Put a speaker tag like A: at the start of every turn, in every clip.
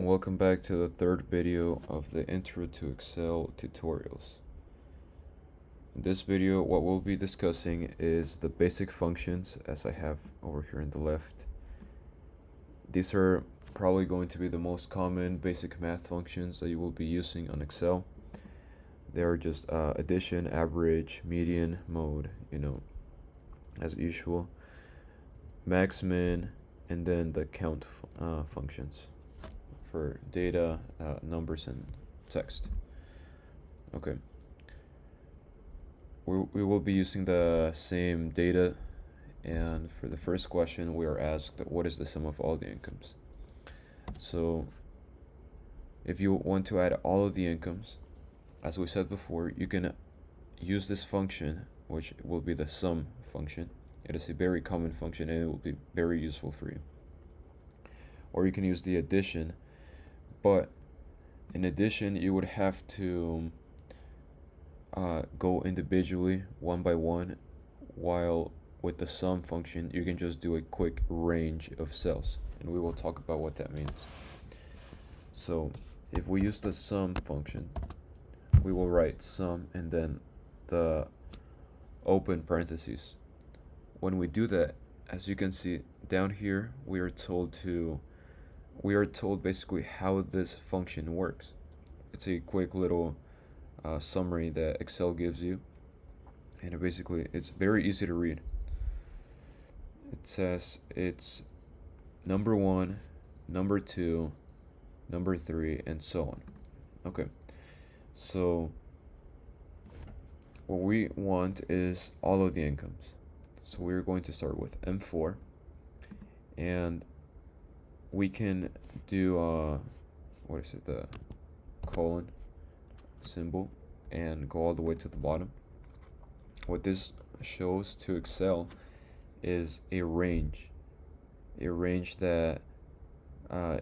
A: Welcome back to the third video of the Intro to Excel tutorials. In this video, what we'll be discussing is the basic functions, as I have over here on the left. These are probably going to be the most common basic math functions that you will be using on Excel. They are just addition, average, median, mode, as usual, max, min, and then the count functions for data, numbers, and text. Okay. We will be using the same data, and for the first question we are asked what is the sum of all the incomes. So if you want to add all of the incomes, as we said before, you can use this function, which will be the sum function. It is a very common function and it will be very useful for you. Or you can use the addition, but in addition you would have to go individually one by one, while with the sum function you can just do a quick range of cells, and we will talk about what that means. So if we use the sum function, we will write sum and then the open parentheses. When we do that, as you can see down here, we are told basically how this function works. It's a quick little summary that Excel gives you, and it's very easy to read. It says it's number 1, number 2, number 3, and so on. Okay, so what we want is all of the incomes. So we're going to start with M4, and we can do the colon symbol and go all the way to the bottom. What this shows to Excel is a range that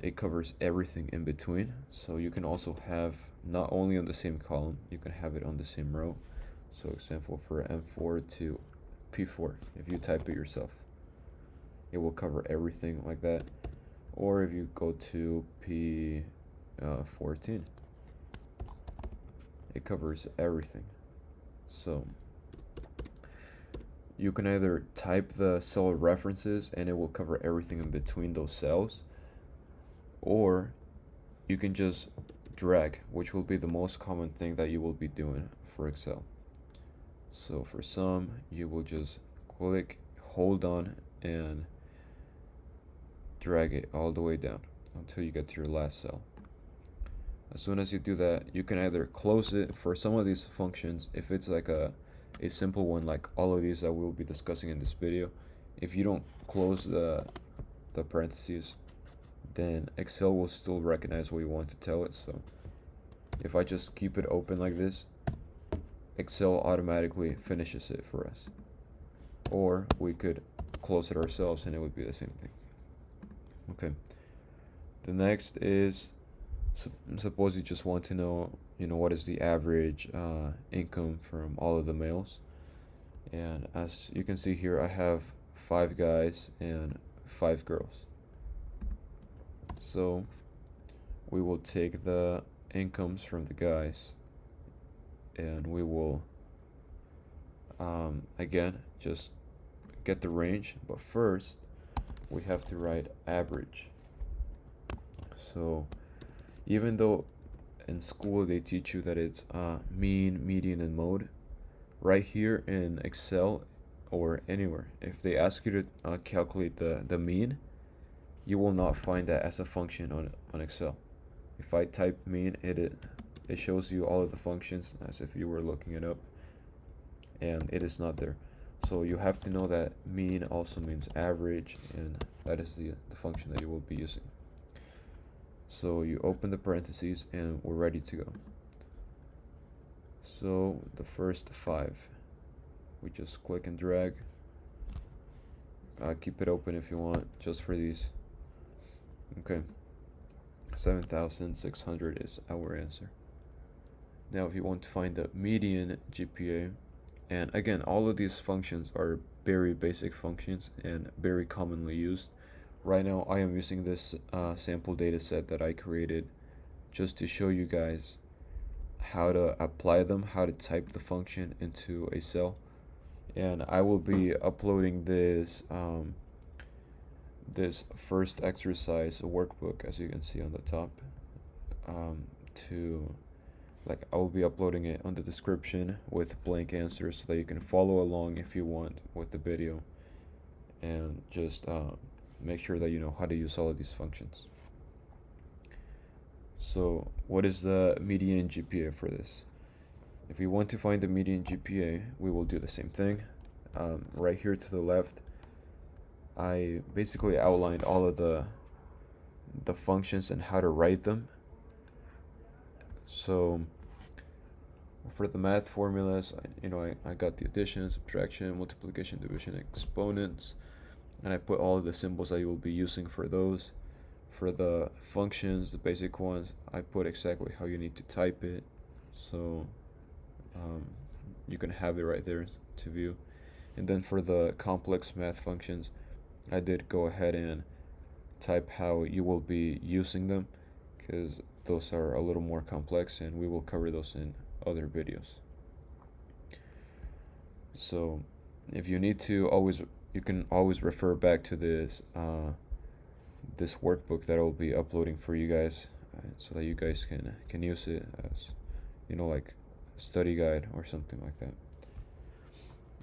A: it covers everything in between. So you can also have not only on the same column, you can have it on the same row. So example, for M4 to P4, if you type it yourself, it will cover everything like that. Or if you go to P14, it covers everything. So you can either type the cell references and it will cover everything in between those cells, or you can just drag, which will be the most common thing that you will be doing for Excel. So for sum, you will just click, hold on, and drag it all the way down until you get to your last cell. As soon as you do that, you can either close it. For some of these functions, if it's like a simple one like all of these that we'll be discussing in this video, if you don't close the parentheses, then Excel will still recognize what you want to tell it. So if I just keep it open like this, Excel automatically finishes it for us. Or we could close it ourselves and it would be the same thing. Okay. The next is, suppose you just want to know, what is the average income from all of the males. And as you can see here, I have 5 guys and 5 girls. So we will take the incomes from the guys and we will again just get the range, but first we have to write average. So even though in school they teach you that it's mean, median, and mode, right here in Excel or anywhere, if they ask you to calculate the mean, you will not find that as a function on Excel. If I type mean, it shows you all of the functions as if you were looking it up, and it is not there. So you have to know that mean also means average, and that is the function that you will be using. So you open the parentheses and we're ready to go. So the first 5, we just click and drag. Keep it open if you want, just for these. Okay, 7,600 is our answer. Now if you want to find the median GPA, and again, all of these functions are very basic functions and very commonly used. right now I am using this sample data set that I created just to show you guys how to apply them, how to type the function into a cell. And I will be uploading this first exercise workbook, as you can see on the top, to like I will be uploading it on the description with blank answers so that you can follow along if you want with the video, and just make sure that you know how to use all of these functions. So what is the median GPA for this? If we want to find the median GPA, we will do the same thing. Right here to the left, I basically outlined all of the functions and how to write them. So for the math formulas, I got the addition, subtraction, multiplication, division, exponents, and I put all of the symbols that you will be using for those. For the functions, the basic ones, I put exactly how you need to type it, so you can have it right there to view. And then for the complex math functions, I did go ahead and type how you will be using them, because those are a little more complex and we will cover those in other videos. So if you need to, you can always refer back to this this workbook that I'll be uploading for you guys, so that you guys can use it as like a study guide or something like that.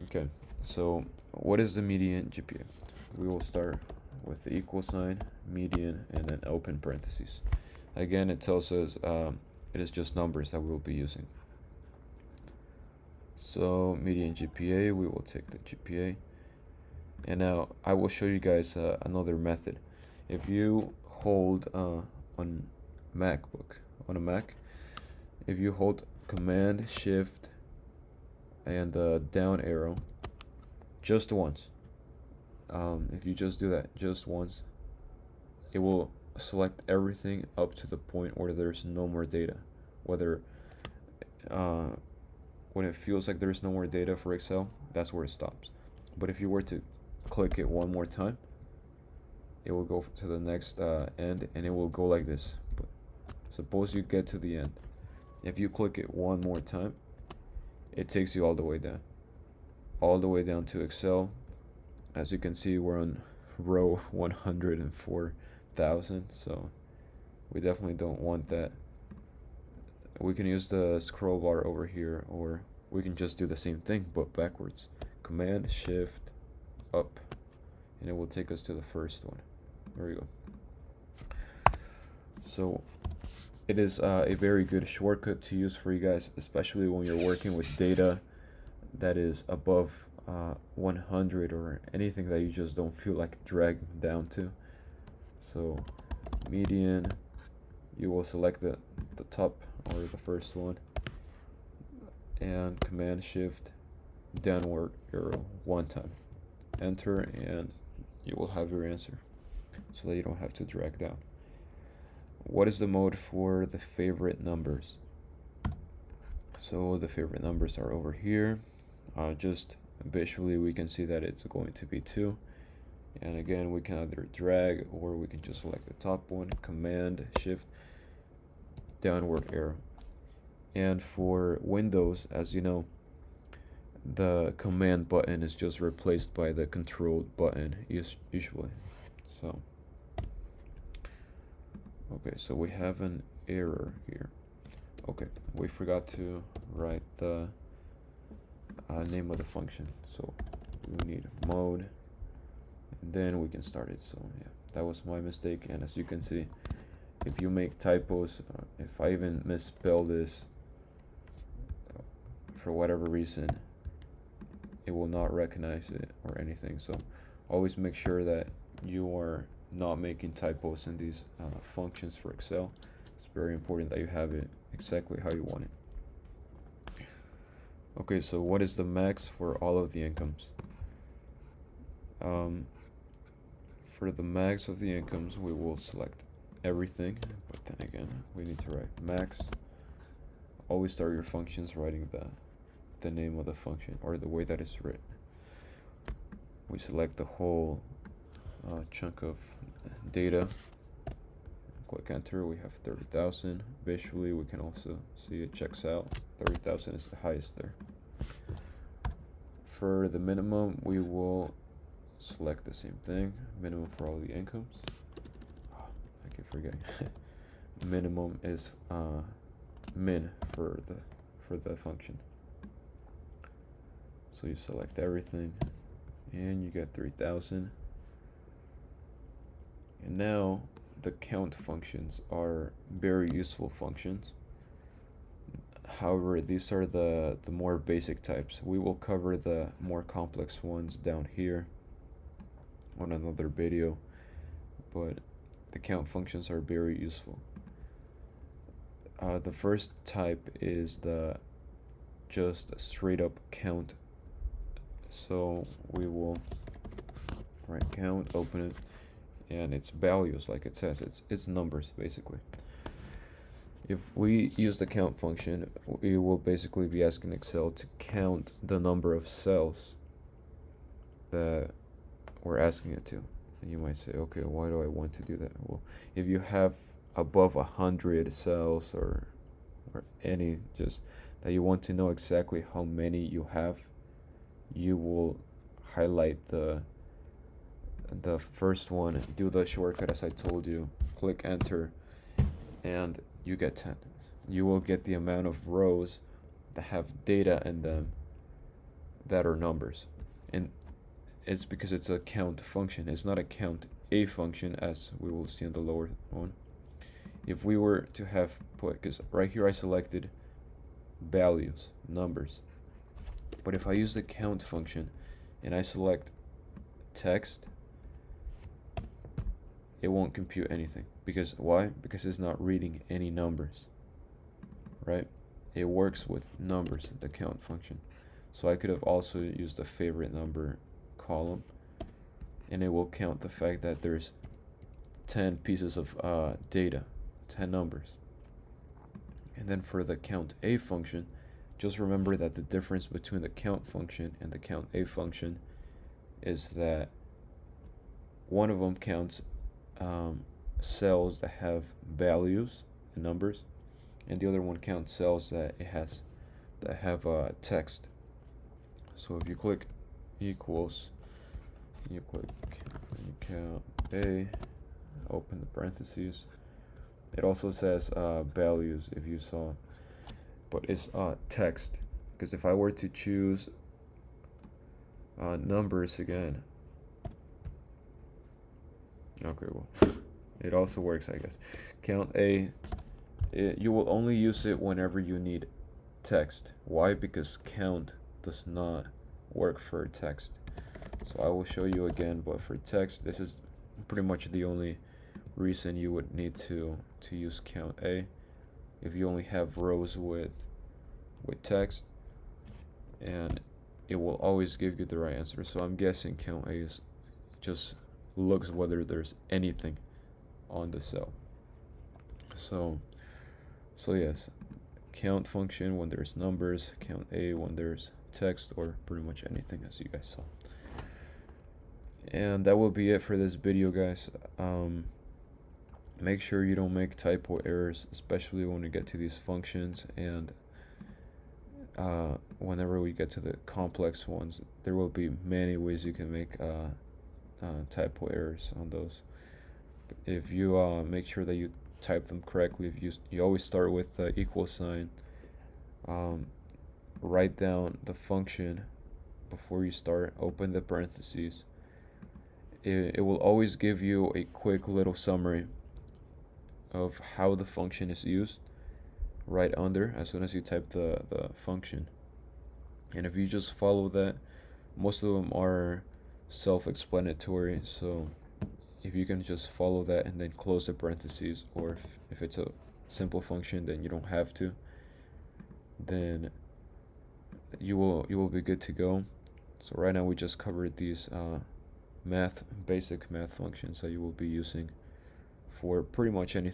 A: Okay, so what is the median GPA? We will start with the equal sign, median, and then open parentheses. Again, it tells us it is just numbers that we'll be using. So median GPA, we will take the GPA. And now I will show you guys another method. If you hold on a Mac, if you hold Command Shift and the down arrow just once, if you just do that just once, it will select everything up to the point where there's no more data. Whether when it feels like there's no more data for Excel, that's where it stops. But if you were to click it one more time, it will go to the next end, and it will go like this. But suppose you get to the end. If you click it one more time, it takes you all the way down to Excel. As you can see, we're on row 104,000, so we definitely don't want that. We can use the scroll bar over here, or we can just do the same thing but backwards. Command Shift up, and it will take us to the first one. There we go. So it is a very good shortcut to use for you guys, especially when you're working with data that is above 100, or anything that you just don't feel like dragging down to. So median, you will select the top or the first one, and Command Shift downward arrow one time, enter, and you will have your answer, so that you don't have to drag down. What is the mode for the favorite numbers? So the favorite numbers are over here. Just visually we can see that it's going to be 2, and again we can either drag, or we can just select the top one, Command Shift downward arrow. And for Windows, as you know, the command button is just replaced by the control button usually. So okay, so we have an error here. Okay, we forgot to write the name of the function, so we need mode, and then we can start it. So yeah, that was my mistake. And as you can see, if you make typos, if I even misspell this for whatever reason, it will not recognize it or anything. So always make sure that you are not making typos in these functions for Excel. It's very important that you have it exactly how you want it. Okay, so what is the max for all of the incomes? For the max of the incomes, we will select everything, but then again, we need to write max. Always start your functions writing the name of the function, or the way that it's written. We select the whole chunk of data. Click enter, we have 30,000. Visually, we can also see it checks out. 30,000 is the highest there. For the minimum, we will select the same thing. Minimum for all the incomes. Oh, I keep forgetting. Minimum is min for the function. So you select everything, and you get 3,000. And now the count functions are very useful functions. However, these are the more basic types. We will cover the more complex ones down here on another video, but the count functions are very useful. The first type is the just straight up count. So we will write count, open it, and it's values, like it says, it's numbers basically. If we use the count function, we will basically be asking Excel to count the number of cells that we're asking it to. And you might say, okay, why do I want to do that? Well, if you have above 100 cells or any, just that you want to know exactly how many you have, you will highlight the first one, do the shortcut as I told you, click enter, and you get 10. You will get the amount of rows that have data in them that are numbers. And it's because it's a count function. It's not a count a function, as we will see in the lower one. If we were to have put, because right here I selected values, numbers. But if I use the count function and I select text, it won't compute anything. Because why? Because it's not reading any numbers, right? It works with numbers, the count function. So I could have also used the favorite number column, and it will count the fact that there's 10 pieces of data, 10 numbers. And then for the count a function, just remember that the difference between the count function and the count a function is that one of them counts cells that have values and numbers, and the other one counts cells that have text. So if you click equals, you click count a, open the parentheses. It also says values if you saw, but it's text, because if I were to choose numbers again, okay, well, it also works, I guess. Count a, you will only use it whenever you need text. Why? Because count does not work for text. So I will show you again, but for text, this is pretty much the only reason you would need to use count a, if you only have rows with text, and it will always give you the right answer. So I'm guessing count a is just looks whether there's anything on the cell. So yes, count function when there's numbers, count a when there's text, or pretty much anything, as you guys saw. And that will be it for this video, guys. Make sure you don't make typo errors, especially when we get to these functions, and whenever we get to the complex ones, there will be many ways you can make typo errors on those. If you make sure that you type them correctly, if you always start with the equal sign, write down the function before you start, open the parentheses. It will always give you a quick little summary of how the function is used right under as soon as you type the function. And if you just follow that, most of them are self-explanatory, so if you can just follow that and then close the parentheses, or if it's a simple function then you don't have to, then you will be good to go. So right now we just covered these basic math functions that you will be using for pretty much anything